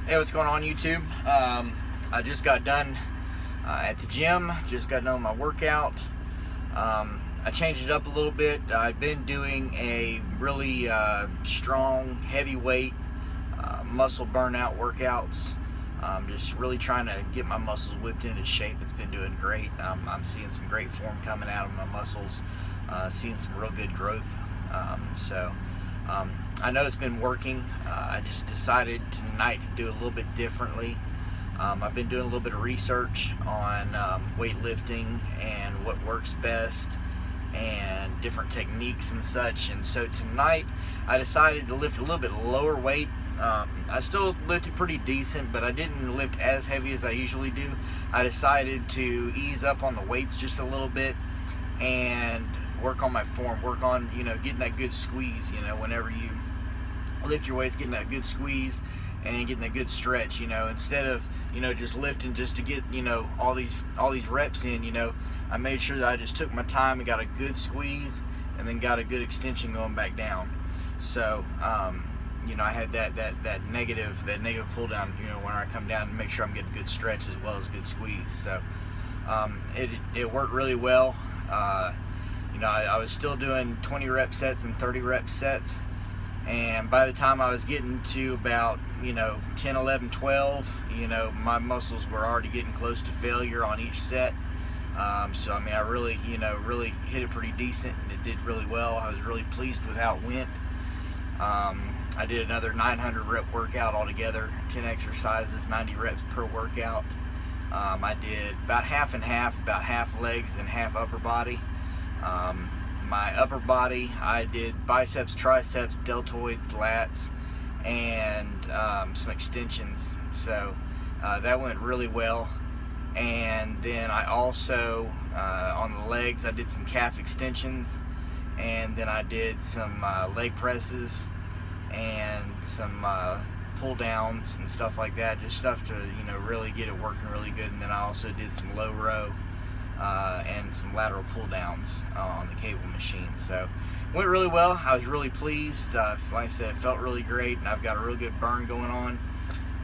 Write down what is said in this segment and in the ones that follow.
Hey, what's going on, YouTube? I just got done at the gym. Just got done with my workout. I changed it up a little bit. I've been doing a really strong, heavyweight muscle burnout workouts. Just really trying to get my muscles whipped into shape. It's been doing great. I'm seeing some great form coming out of my muscles. Seeing some real good growth. I know it's been working. I just decided tonight to do a little bit differently. I've been doing a little bit of research on weightlifting and what works best and different techniques and such. And so tonight I decided to lift a little bit lower weight. I still lifted pretty decent, but I didn't lift as heavy as I usually do. I decided to ease up on the weights just a little bit and work on my form, work on, getting that good squeeze, whenever you lift your weights, getting that good squeeze and getting that good stretch, instead of, just lifting just to get, all these reps in, I made sure that I just took my time and got a good squeeze and then got a good extension going back down. So, I had that negative pull down, when I come down to make sure I'm getting good stretch as well as good squeeze. So, it worked really well. I was still doing 20 rep sets and 30 rep sets, and by the time I was getting to about 10, 11, 12, my muscles were already getting close to failure on each set. So I really really hit it pretty decent, and it did really well. I was really pleased with how it went. I did another 900 rep workout altogether, 10 exercises, 90 reps per workout. I did about half and half, about half legs and half upper body. My upper body, I did biceps, triceps, deltoids, lats, and some extensions. So that went really well. And then I also, on the legs, I did some calf extensions, and then I did some leg presses and some pull downs and stuff like that, just stuff to really get it working really good. And then I also did some low row and some lateral pull downs on the cable machine. So it went really well. I was really pleased. Like I said, it felt really great, and I've got a real good burn going on.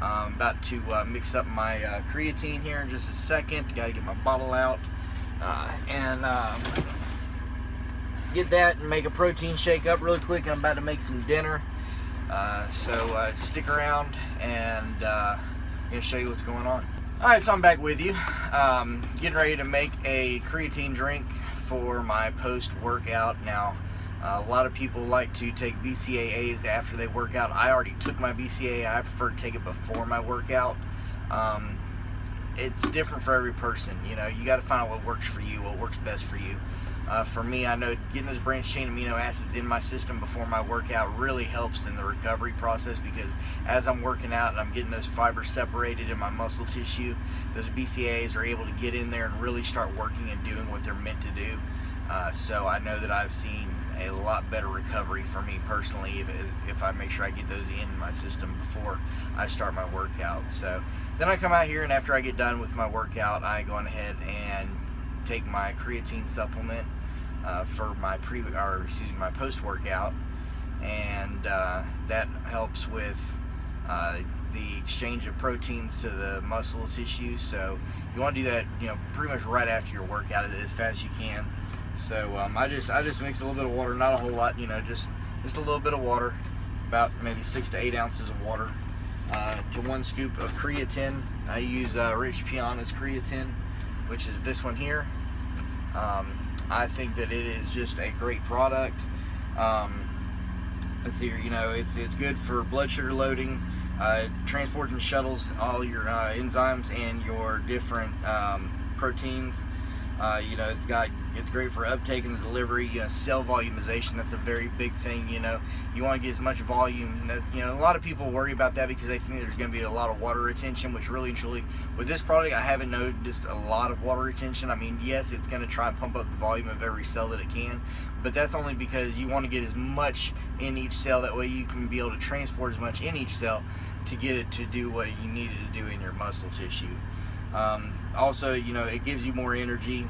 I'm about to mix up my creatine here in just a second. Got to get my bottle out and get that and make a protein shake up really quick. And I'm about to make some dinner. So stick around, and I'm going to show you what's going on. Alright, so I'm back with you. Getting ready to make a creatine drink for my post-workout. Now, a lot of people like to take BCAAs after they work out. I already took my BCAA. I prefer to take it before my workout. It's different for every person. You got to find out what works for you, what works best for you. For me, I know getting those branched chain amino acids in my system before my workout really helps in the recovery process, because as I'm working out and I'm getting those fibers separated in my muscle tissue, those BCAAs are able to get in there and really start working and doing what they're meant to do. So I know that I've seen a lot better recovery for me personally if I make sure I get those in my system before I start my workout. So then I come out here, and after I get done with my workout, I go on ahead and take my creatine supplement for my my post-workout, and that helps with the exchange of proteins to the muscle tissue. So you want to do that, pretty much right after your workout as fast as you can. So I just mix a little bit of water, not a whole lot, just a little bit of water, about maybe 6 to 8 ounces of water, to 1 scoop of creatine. I use Rich Piana's creatine, which is this one here. I think that it is just a great product. Let's see here, it's good for blood sugar loading. It transports and shuttles all your enzymes and your different proteins. It's great for uptake and delivery. Cell volumization, that's a very big thing. You want to get as much volume. A lot of people worry about that because they think there's going to be a lot of water retention, which really and truly, with this product, I haven't noticed a lot of water retention. I mean, yes, it's going to try and pump up the volume of every cell that it can, but that's only because you want to get as much in each cell. That way you can be able to transport as much in each cell to get it to do what you need it to do in your muscle tissue. Also, you know, it gives you more energy.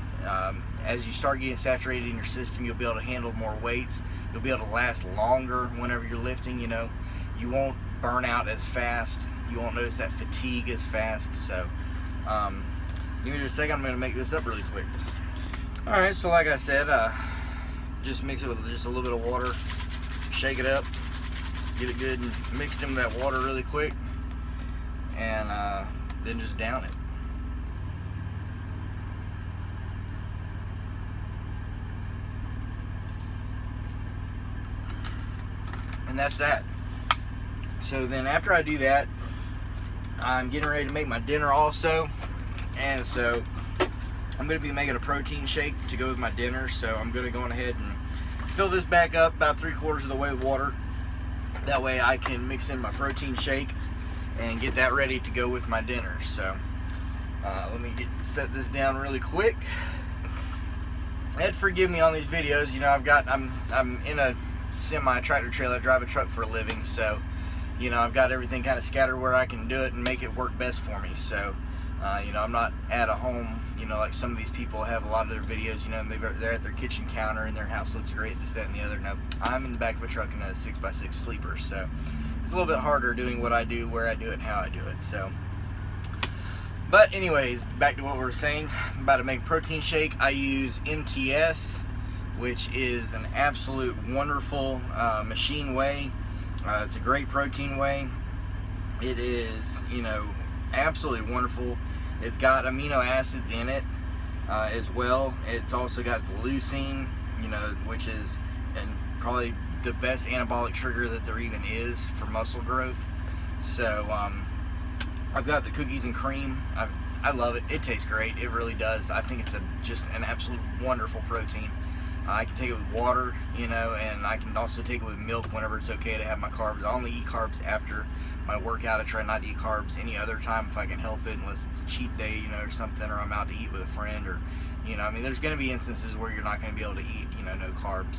As you start getting saturated in your system, you'll be able to handle more weights. You'll be able to last longer whenever you're lifting. You know, you won't burn out as fast. You won't notice that fatigue as fast. So give me just a second. I'm going to make this up really quick. Alright, so like I said, just mix it with just a little bit of water, shake it up, get it good and mixed in with that water really quick, and then just down it. And that's that. So then after I do that, I'm getting ready to make my dinner also, and so I'm going to be making a protein shake to go with my dinner. So I'm going to go on ahead and fill this back up about 3/4 of the way with water. That way I can mix in my protein shake and get that ready to go with my dinner. So let me set this down really quick. And forgive me on these videos. You know, I'm in a semi tractor trailer. I drive a truck for a living, so you know, I've got everything kind of scattered where I can do it and make it work best for me. So you know, I'm not at a home, you know, like some of these people have a lot of their videos, you know, and they're at their kitchen counter and their house looks great, this, that, and the other. No, I'm in the back of a truck in a 6x6 sleeper, so it's a little bit harder doing what I do, where I do it, and how I do it. So, but anyways, back to what we were saying. I'm about to make protein shake. I use MTS, which is an absolute wonderful machine whey. It's a great protein whey. It is, you know, absolutely wonderful. It's got amino acids in it as well. It's also got the leucine, you know, which is probably the best anabolic trigger that there even is for muscle growth. So I've got the cookies and cream. I love it. It tastes great. It really does. I think it's just an absolute wonderful protein. I can take it with water, you know, and I can also take it with milk whenever it's okay to have my carbs. I only eat carbs after my workout. I try not to eat carbs any other time if I can help it, unless it's a cheat day, you know, or something, or I'm out to eat with a friend, or, you know, I mean, there's going to be instances where you're not going to be able to eat, you know, no carbs.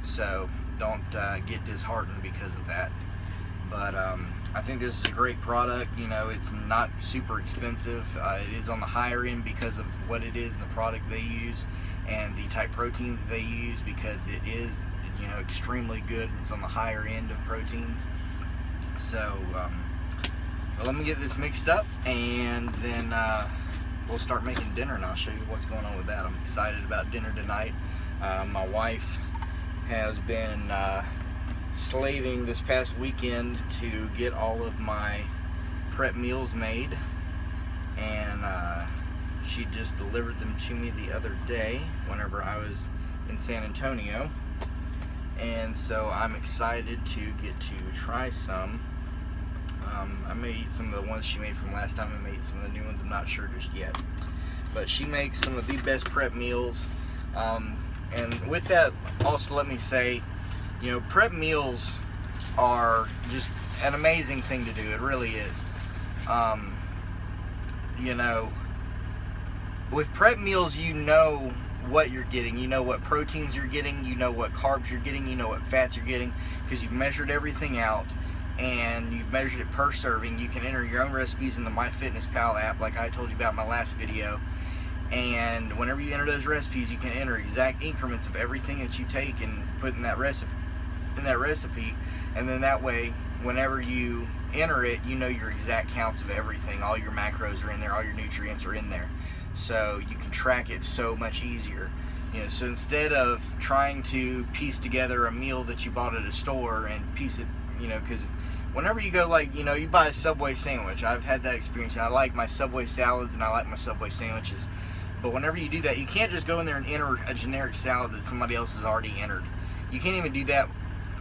So don't get disheartened because of that. But I think this is a great product. You know, it's not super expensive. It is on the higher end because of what it is and the product they use and the type protein that they use, because it is, you know, extremely good. It's on the higher end of proteins. So but let me get this mixed up, and then we'll start making dinner, and I'll show you what's going on with that. I'm excited about dinner tonight. My wife has been slaving this past weekend to get all of my prep meals made, and she just delivered them to me the other day whenever I was in San Antonio, and so I'm excited to get to try some. I may eat some of the ones she made from last time. I may eat some of the new ones. I'm not sure just yet, but she makes some of the best prep meals. And with that, also let me say, you know, prep meals are just an amazing thing to do. It really is. You know, with prep meals, you know what you're getting. You know what proteins you're getting. You know what carbs you're getting. You know what fats you're getting, because you've measured everything out and you've measured it per serving. You can enter your own recipes in the MyFitnessPal app, like I told you about in my last video. And whenever you enter those recipes, you can enter exact increments of everything that you take and put in that recipe. And then that way, whenever you enter it, you know your exact counts of everything. All your macros are in there, all your nutrients are in there, so you can track it so much easier. You know, so instead of trying to piece together a meal that you bought at a store and piece it, you know, because whenever you go, like, you know, you buy a Subway sandwich. I've had that experience. I like my Subway salads and I like my Subway sandwiches. But whenever you do that, you can't just go in there and enter a generic salad that somebody else has already entered. You can't even do that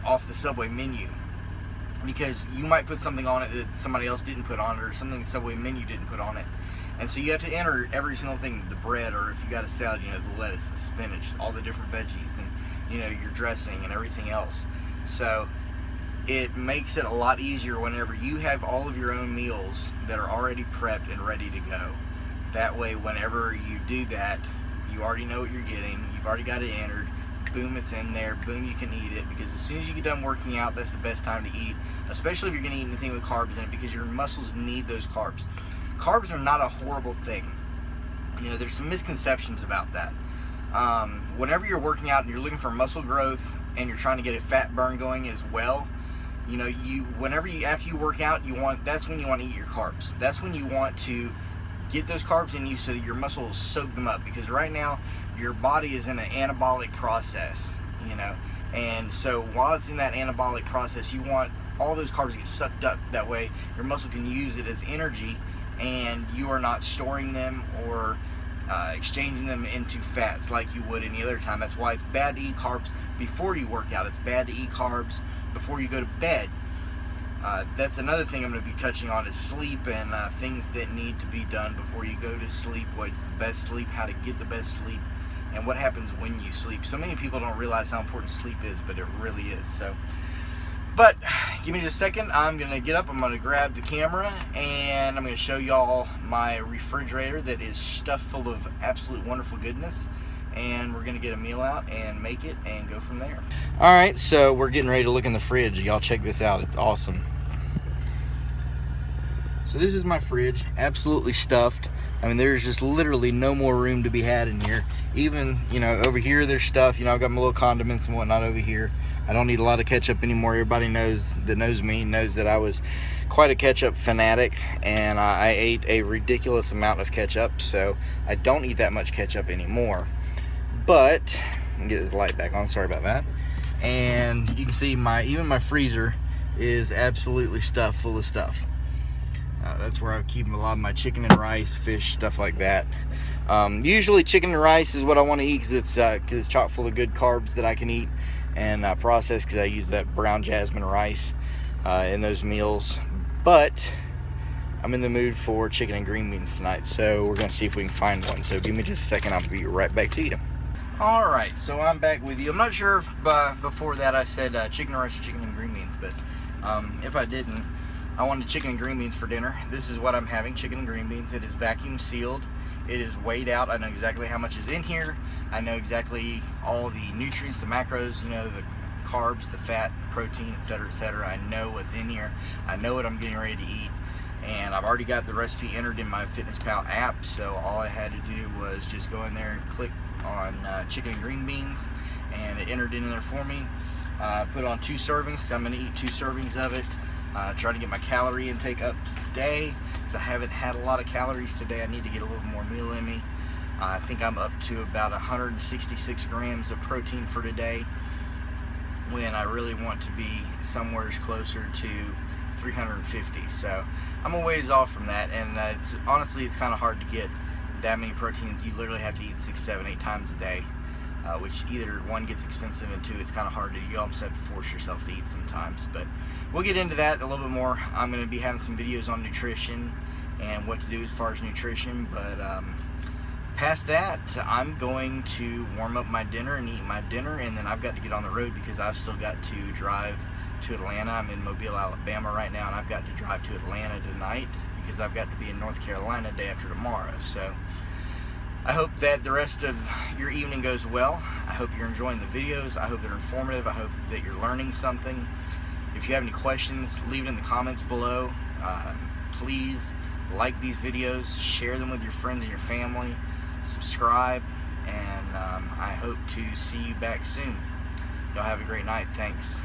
off the Subway menu, because you might put something on it that somebody else didn't put on it, or something the Subway menu didn't put on it. And so you have to enter every single thing, the bread, or if you got a salad, you know, the lettuce, the spinach, all the different veggies, and, you know, your dressing and everything else. So it makes it a lot easier whenever you have all of your own meals that are already prepped and ready to go. That way, whenever you do that, you already know what you're getting. You've already got it entered. Boom, it's in there. Boom, you can eat it. Because as soon as you get done working out, that's the best time to eat, especially if you're going to eat anything with carbs in it, because your muscles need those carbs. carbs are not a horrible thing. You know, there's some misconceptions about that. Whenever you're working out and you're looking for muscle growth and you're trying to get a fat burn going as well, you know, after you work out, that's when you want to eat your carbs. That's when you want to get those carbs in you so that your muscles soak them up, because right now your body is in an anabolic process, you know, and so while it's in that anabolic process, you want all those carbs to get sucked up. That way your muscle can use it as energy and you are not storing them or exchanging them into fats like you would any other time. That's why it's bad to eat carbs before you work out. It's bad to eat carbs before you go to bed. That's another thing I'm going to be touching on, is sleep and things that need to be done before you go to sleep. What's the best sleep, how to get the best sleep, and what happens when you sleep. So many people don't realize how important sleep is, but it really is. So, but give me just a second. I'm going to get up, I'm going to grab the camera, and I'm going to show y'all my refrigerator that is stuffed full of absolute wonderful goodness. And we're gonna get a meal out and make it and go from there. All right, so we're getting ready to look in the fridge. Y'all check this out, it's awesome. So this is my fridge, absolutely stuffed. I mean, there's just literally no more room to be had in here. Even, you know, over here there's stuff. You know, I've got my little condiments and whatnot over here. I don't need a lot of ketchup anymore. Everybody knows me knows that I was quite a ketchup fanatic, and I ate a ridiculous amount of ketchup, so I don't eat that much ketchup anymore. But let me get this light back on, sorry about that. And you can see even my freezer is absolutely stuffed full of stuff. That's where I keep a lot of my chicken and rice, fish, stuff like that. Usually chicken and rice is what I want to eat because it's chock full of good carbs that I can eat and process, because I use that brown jasmine rice in those meals. But I'm in the mood for chicken and green beans tonight, so we're going to see if we can find one. So give me just a second, I'll be right back to you. Alright, so I'm back with you. I'm not sure if before that I said chicken rice or chicken and green beans, but if I didn't, I wanted chicken and green beans for dinner. This is what I'm having, chicken and green beans. It is vacuum sealed. It is weighed out. I know exactly how much is in here. I know exactly all the nutrients, the macros, you know, the carbs, the fat, the protein, etc., etc. I know what's in here. I know what I'm getting ready to eat. And I've already got the recipe entered in my FitnessPal app, so all I had to do was just go in there and click on chicken and green beans, and it entered in there for me. Put on 2 servings, so I'm going to eat 2 servings of it. Try to get my calorie intake up today, because I haven't had a lot of calories today. I need to get a little more meal in me. I think I'm up to about 166 grams of protein for today, when I really want to be somewhere closer to 350. So I'm a ways off from that, and honestly it's kind of hard to get that many proteins. You literally have to eat 6, 7, 8 times a day, which either one gets expensive, and 2, it's kind of hard to, you almost have to force yourself to eat sometimes. But we'll get into that a little bit more. I'm going to be having some videos on nutrition and what to do as far as nutrition, but past that, I'm going to warm up my dinner and eat my dinner, and then I've got to get on the road because I've still got to drive to Atlanta. I'm in Mobile, Alabama right now, and I've got to drive to Atlanta tonight because I've got to be in North Carolina day after tomorrow. So I hope that the rest of your evening goes well. I hope you're enjoying the videos. I hope they're informative. I hope that you're learning something. If you have any questions, leave it in the comments below. Please like these videos, share them with your friends and your family, subscribe, and I hope to see you back soon. Y'all have a great night. Thanks.